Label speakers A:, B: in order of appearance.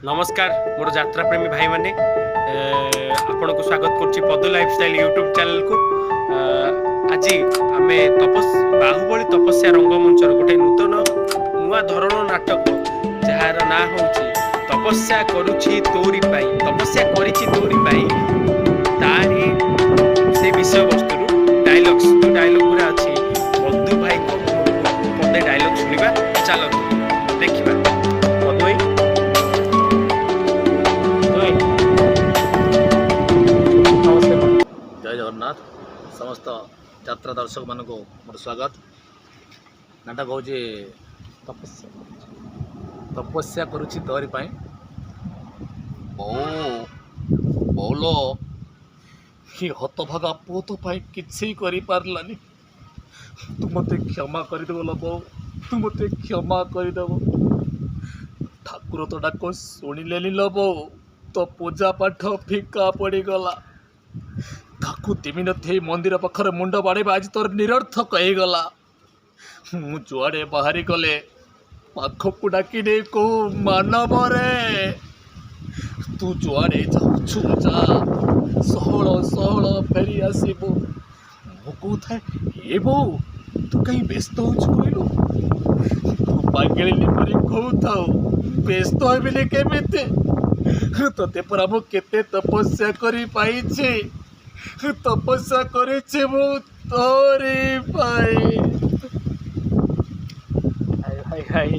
A: नमस्कार मोर यात्रा प्रेमी भाई माने आपन को स्वागत करछि पदु लाइफस्टाइल यूट्यूब चैनल को। आज आमे बाहुबली तपस्या रंगमंच गोटे नूतन नुआ धरण नाटक जार ना होछि तपस्या करूछि तोरी पाई तपस्या करिछि तोरी पाई तारी से विषय वस्तु डायलॉग्स जो डायलॉग पूरा अछि मधु भाई को पदे डायलॉग सुनिबा चलो देखिबा। मधु भाई
B: जय जगन्नाथ समस्त यात्रा दर्शक मान को मोर स्वागत। नाटक हूँ तपस्या करुछि तोरी पाई बौल कि हतभागा पुओ तो पाई किछि करि पारलानी। तू मते क्षमा करदेव लो बो, तू मते क्षमा करदेव। ठाकुर तो डाक शुणिलेनी लो बो, तो पूजा पाठ फिका पड़ी गला। ताकू तिमिन थे मंदिर पाखर मुंड बाड़ेबा आज तोर निरर्थक हो गला। मु जुआड़े बाहरी गले पाखकू डाकी दे को मानव रे तू जुआड़े जाऊछु जा सहल सहल फेरी आसीबो। मु कहूଥାଏ ए बो तू कहीं व्यस्त होछु कहलु तू पागेली परी कहूथाउ व्यस्त हेबिले केमिते तोते परा मु केते तपस्या करी पाइछि तपस्या करे तोरे पाई।
A: हाय हाय हाय